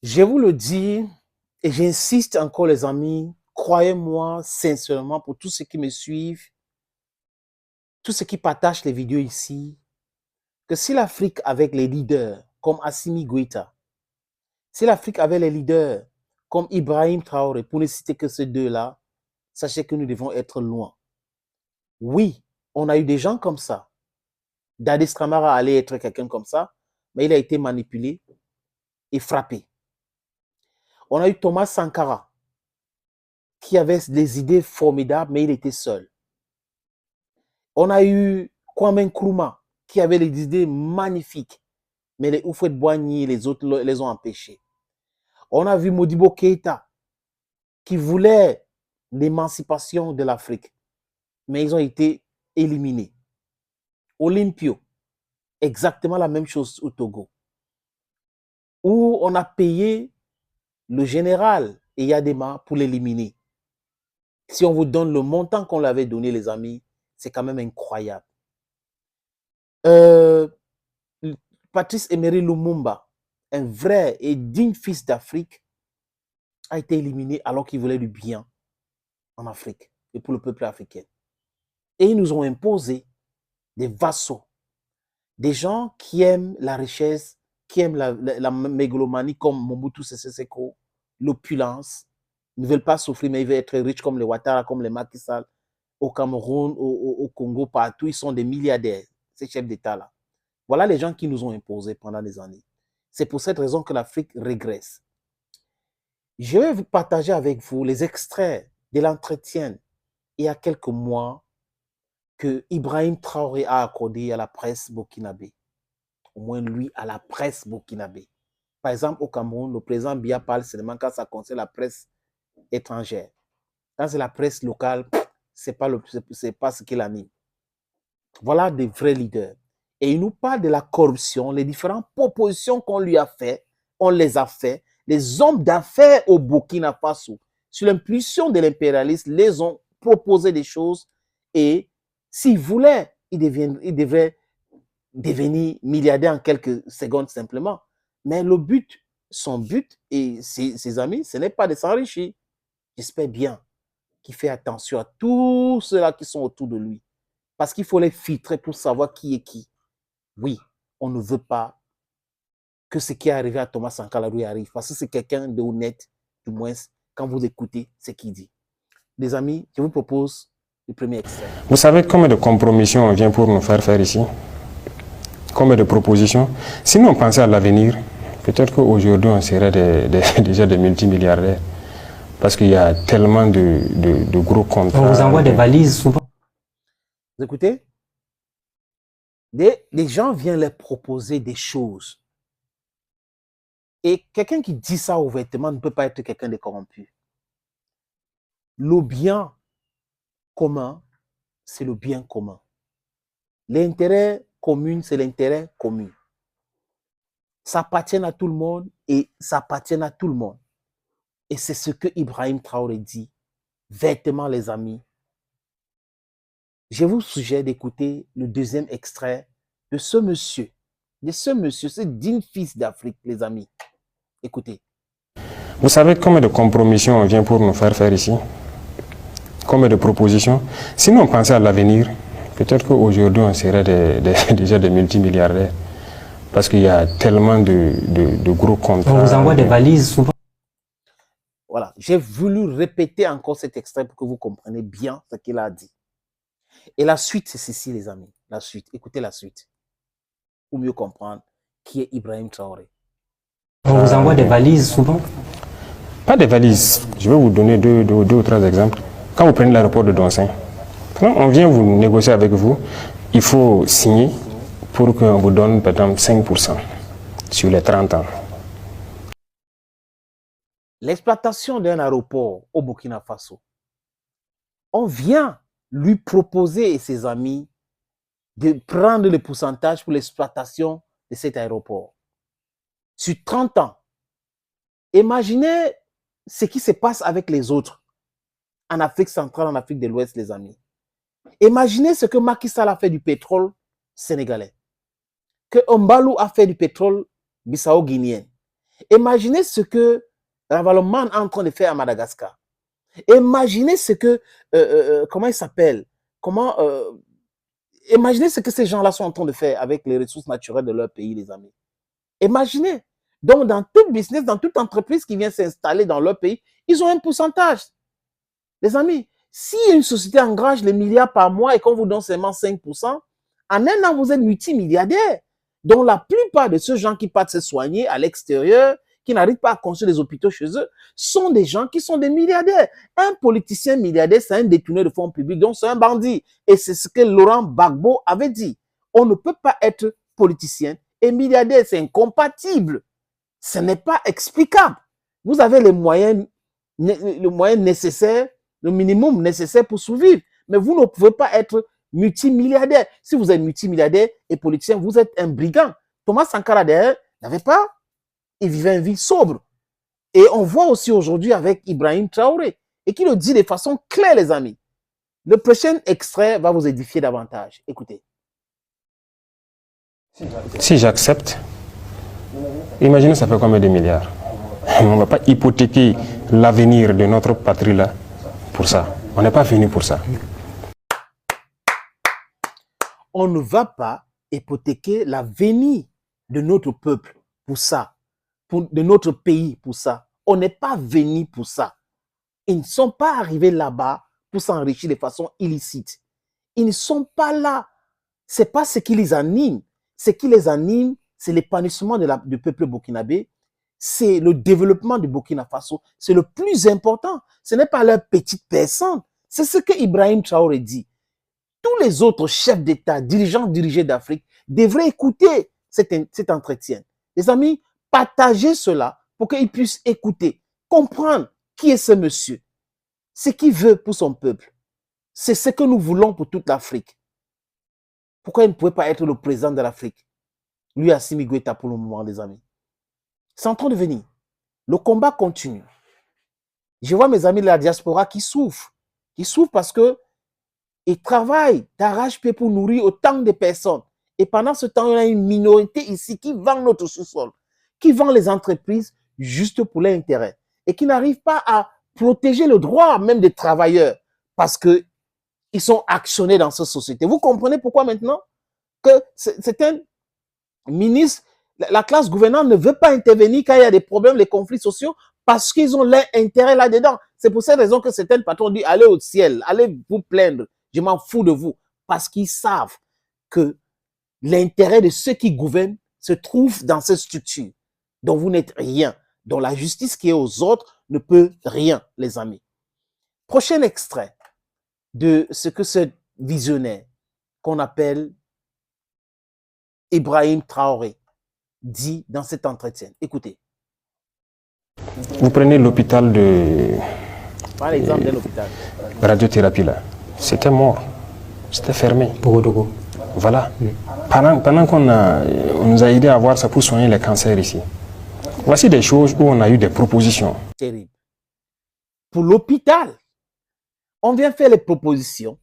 Je vous le dis et j'insiste encore les amis, croyez-moi sincèrement pour tous ceux qui me suivent, tous ceux qui partagent les vidéos ici, que si l'Afrique avec les leaders comme Assimi Goïta, si l'Afrique avait les leaders comme Ibrahim Traoré, pour ne citer que ces deux-là, sachez que nous devons être loin. Oui, on a eu des gens comme ça. Dadis Camara allait être quelqu'un comme ça, mais il a été manipulé et frappé. On a eu Thomas Sankara, qui avait des idées formidables, mais il était seul. On a eu Kwame Nkrumah, qui avait des idées magnifiques, mais les Houphouët-Boigny et les autres les ont empêchés. On a vu Modibo Keïta, qui voulait l'émancipation de l'Afrique, mais ils ont été éliminés. Olympio, exactement la même chose au Togo, où on a payé le général Eyadema pour l'éliminer. Si on vous donne le montant qu'on lui avait donné, les amis, c'est quand même incroyable. Patrice Emery Lumumba, un vrai et digne fils d'Afrique, a été éliminé alors qu'il voulait du bien en Afrique et pour le peuple africain. Et ils nous ont imposé des vassaux, des gens qui aiment la richesse, qui aiment la mégalomanie comme Mobutu Sese Seko, l'opulence. Ils ne veulent pas souffrir, mais ils veulent être riches comme les Ouattara, comme les Macky Sall, au Cameroun, au Congo, partout. Ils sont des milliardaires, ces chefs d'État-là. Voilà les gens qui nous ont imposés pendant des années. C'est pour cette raison que l'Afrique régresse. Je vais vous partager avec vous les extraits de l'entretien il y a quelques mois que Ibrahim Traoré a accordé à la presse burkinabé. Au moins lui, à la presse burkinabé. Par exemple, au Cameroun, le président Biya parle seulement quand ça concerne la presse étrangère. Quand c'est la presse locale, c'est pas ce qu'il anime. Voilà des vrais leaders. Et il nous parle de la corruption, les différentes propositions qu'on lui a fait, on les a fait. Les hommes d'affaires au Burkina Faso, sur l'impulsion de l'impérialisme, les ont proposé des choses et s'ils voulaient, ils devraient devenir milliardaires en quelques secondes simplement. Mais le but, son but et ses amis, ce n'est pas de s'enrichir. J'espère bien qu'il fait attention à tous ceux-là qui sont autour de lui. Parce qu'il faut les filtrer pour savoir qui est qui. Oui, on ne veut pas que ce qui est arrivé à Thomas Sankara lui arrive, parce que c'est quelqu'un de honnête, du moins, quand vous écoutez ce qu'il dit. Les amis, je vous propose le premier extrait. Vous savez combien de compromissions on vient pour nous faire ici? Combien de propositions? Si nous on pensait à l'avenir, peut-être qu'aujourd'hui on serait déjà des multimilliardaires. Parce qu'il y a tellement de gros contrats. On vous envoie des valises souvent. Vous écoutez? Les gens viennent leur proposer des choses. Et quelqu'un qui dit ça ouvertement ne peut pas être quelqu'un de corrompu. Le bien commun, c'est le bien commun. L'intérêt commun, c'est l'intérêt commun. Ça appartient à tout le monde et ça appartient à tout le monde. Et c'est ce que Ibrahim Traoré dit, vertement les amis. Je vous suggère d'écouter le deuxième extrait de ce monsieur, ce digne fils d'Afrique, les amis. Écoutez. Vous savez combien de compromissions on vient pour nous faire ici? Combien de propositions? Si nous on pensait à l'avenir, peut-être qu'aujourd'hui on serait déjà des multimilliardaires. Parce qu'il y a tellement de gros contrats. On vous envoie des valises souvent. Voilà, j'ai voulu répéter encore cet extrait pour que vous compreniez bien ce qu'il a dit. Et la suite, c'est ceci, les amis. La suite, écoutez la suite. Pour mieux comprendre qui est Ibrahim Traoré. On vous envoie des valises souvent. Pas des valises. Je vais vous donner deux ou trois exemples. Quand vous prenez l'aéroport de Donsin, quand on vient vous négocier avec vous, il faut signer pour qu'on vous donne par exemple 5% sur les 30 ans. L'exploitation d'un aéroport au Burkina Faso, on vient lui proposer et ses amis de prendre le pourcentage pour l'exploitation de cet aéroport. Sur 30 ans, imaginez ce qui se passe avec les autres en Afrique centrale, en Afrique de l'Ouest, les amis. Imaginez ce que Macky Sall a fait du pétrole sénégalais, que Ombalou a fait du pétrole bissau-guinéen, Imaginez ce que Ravaloman est en train de faire à Madagascar. Imaginez ce que, comment il s'appelle? Imaginez ce que ces gens-là sont en train de faire avec les ressources naturelles de leur pays, les amis. Imaginez. Donc, dans tout business, dans toute entreprise qui vient s'installer dans leur pays, ils ont un pourcentage. Les amis, si une société engage les milliards par mois et qu'on vous donne seulement 5%, en un an, vous êtes multimilliardaire. Donc, la plupart de ceux gens qui partent se soigner à l'extérieur, qui n'arrivent pas à construire des hôpitaux chez eux, sont des gens qui sont des milliardaires. Un politicien milliardaire, c'est un détourneur de fonds publics, donc c'est un bandit. Et c'est ce que Laurent Gbagbo avait dit. On ne peut pas être politicien et milliardaire, c'est incompatible. Ce n'est pas explicable. Vous avez les moyens nécessaires, le minimum nécessaire pour survivre. Mais vous ne pouvez pas être multimilliardaire. Si vous êtes multimilliardaire et politicien, vous êtes un brigand. Thomas Sankara, d'ailleurs, n'avait pas. Il vivait une vie sobre. Et on voit aussi aujourd'hui avec Ibrahim Traoré, et qui le dit de façon claire, les amis. Le prochain extrait va vous édifier davantage. Écoutez. Si j'accepte, imaginez ça fait combien de milliards. On ne va pas hypothéquer l'avenir de notre patrie là pour ça. On n'est pas venu pour ça. On ne va pas hypothéquer l'avenir de notre peuple pour ça, de notre pays pour ça. On n'est pas venu pour ça. Ils ne sont pas arrivés là-bas pour s'enrichir de façon illicite. Ils ne sont pas là. Ce n'est pas ce qui les anime. Ce qui les anime, c'est l'épanouissement du peuple burkinabé. C'est le développement du Burkina Faso. C'est le plus important. Ce n'est pas leur petite personne. C'est ce que Ibrahim Traoré dit. Tous les autres chefs d'État, dirigeants d'Afrique, devraient écouter cet entretien. Les amis, partagez cela pour qu'ils puissent écouter, comprendre qui est ce monsieur, ce qu'il veut pour son peuple. C'est ce que nous voulons pour toute l'Afrique. Pourquoi il ne pouvait pas être le président de l'Afrique? Lui, Assimi Goïta, pour le moment, les amis. C'est en train de venir. Le combat continue. Je vois mes amis de la diaspora qui souffrent parce que ils travaillent d'arrache-pied pour nourrir autant de personnes. Et pendant ce temps, il y a une minorité ici qui vend notre sous-sol, qui vend les entreprises juste pour leur intérêt et qui n'arrive pas à protéger le droit même des travailleurs parce qu'ils sont actionnés dans cette société. Vous comprenez pourquoi maintenant que c'est un ministre, la classe gouvernante ne veut pas intervenir quand il y a des problèmes, des conflits sociaux, parce qu'ils ont leur intérêt là-dedans. C'est pour cette raison que certains patrons disent allez au ciel, allez vous plaindre, je m'en fous de vous, parce qu'ils savent que l'intérêt de ceux qui gouvernent se trouve dans cette structure, dont vous n'êtes rien, dont la justice qui est aux autres ne peut rien, les amis. Prochain extrait de ce que ce visionnaire qu'on appelle Ibrahim Traoré dit dans cet entretien. Écoutez. Vous prenez l'hôpital de... Par exemple de l'hôpital. Radiothérapie là. C'était mort. C'était fermé. Borodogo. Voilà. Pendant qu'on nous a aidé à voir ça pour soigner les cancers ici. Voici des choses où on a eu des propositions. Terrible. Pour l'hôpital, on vient faire les propositions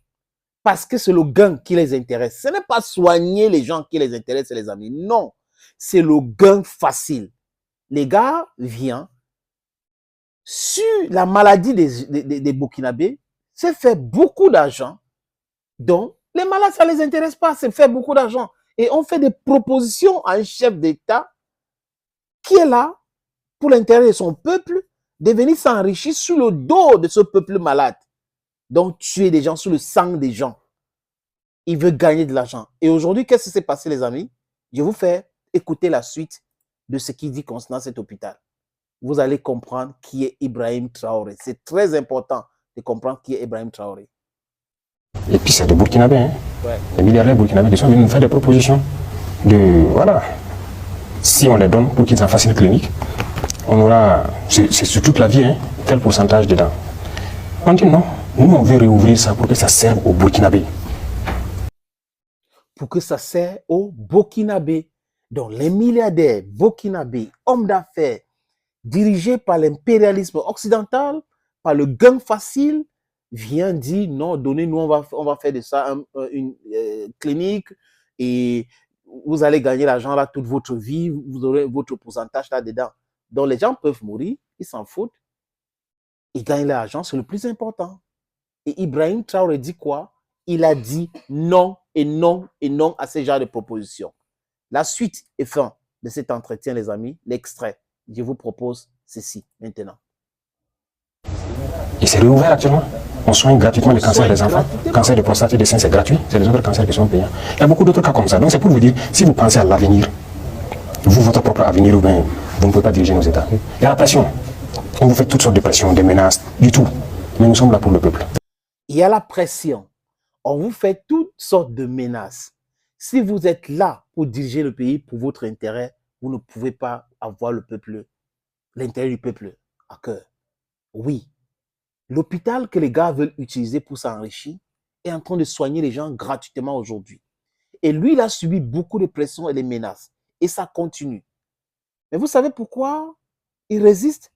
parce que c'est le gain qui les intéresse. Ce n'est pas soigner les gens qui les intéressent, les amis. Non, c'est le gain facile. Les gars viennent sur la maladie des Burkinabés, c'est faire beaucoup d'argent. Donc, les malades, ça ne les intéresse pas, c'est faire beaucoup d'argent. Et on fait des propositions à un chef d'État qui est là pour l'intérêt de son peuple, de venir s'enrichir sur le dos de ce peuple malade. Donc, tuer des gens sur le sang des gens. Il veut gagner de l'argent. Et aujourd'hui, qu'est-ce qui s'est passé, les amis? Je vais vous faire écouter la suite de ce qu'il dit concernant cet hôpital. Vous allez comprendre qui est Ibrahim Traoré. C'est très important de comprendre qui est Ibrahim Traoré. Et puis c'est des Burkinabés, hein. Ouais. Les milliardaires burkinabés qui sont venus nous faire des propositions de, voilà, si on les donne pour qu'ils en fassent une clinique, on aura, c'est sur toute la vie, hein, tel pourcentage dedans. On dit non, nous on veut réouvrir ça pour que ça serve aux Burkinabés. Pour que ça serve aux Burkinabés. Donc les milliardaires burkinabés, hommes d'affaires, dirigés par l'impérialisme occidental, par le gain facile, vient dire non, donnez-nous, on va faire de ça une clinique et vous allez gagner l'argent là toute votre vie, vous aurez votre pourcentage là-dedans. Donc les gens peuvent mourir, ils s'en foutent. Ils gagnent l'argent, c'est le plus important. Et Ibrahim Traoré dit quoi? Il a dit non et non et non à ce genre de propositions. La suite et fin de cet entretien, les amis, l'extrait. Je vous propose ceci maintenant. Et c'est réouvert actuellement. On soigne gratuitement les cancers des enfants. Cancer de prostate et des seins, c'est gratuit. C'est les autres cancers qui sont payants. Il y a beaucoup d'autres cas comme ça. Donc c'est pour vous dire, si vous pensez à l'avenir, vous, votre propre avenir, ou bien vous ne pouvez pas diriger nos États. Il y a la pression. On vous fait toutes sortes de pressions, des menaces, du tout. Mais nous sommes là pour le peuple. Il y a la pression. On vous fait toutes sortes de menaces. Si vous êtes là pour diriger le pays pour votre intérêt, vous ne pouvez pas avoir le peuple, l'intérêt du peuple à cœur. Oui, l'hôpital que les gars veulent utiliser pour s'enrichir est en train de soigner les gens gratuitement aujourd'hui. Et lui, il a subi beaucoup de pression et de menaces. Et ça continue. Mais vous savez pourquoi il résiste?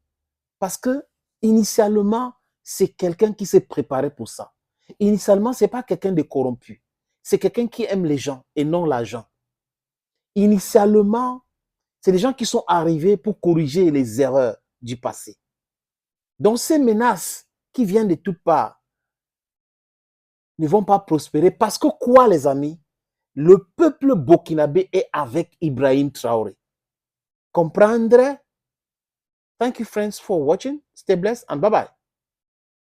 Parce que, initialement, c'est quelqu'un qui s'est préparé pour ça. Initialement, ce n'est pas quelqu'un de corrompu. C'est quelqu'un qui aime les gens et non l'argent. Initialement, c'est des gens qui sont arrivés pour corriger les erreurs du passé. Donc, ces menaces qui viennent de toutes parts ne vont pas prospérer parce que quoi, les amis? Le peuple burkinabé est avec Ibrahim Traoré. Comprendre? Thank you, friends, for watching. Stay blessed and bye-bye.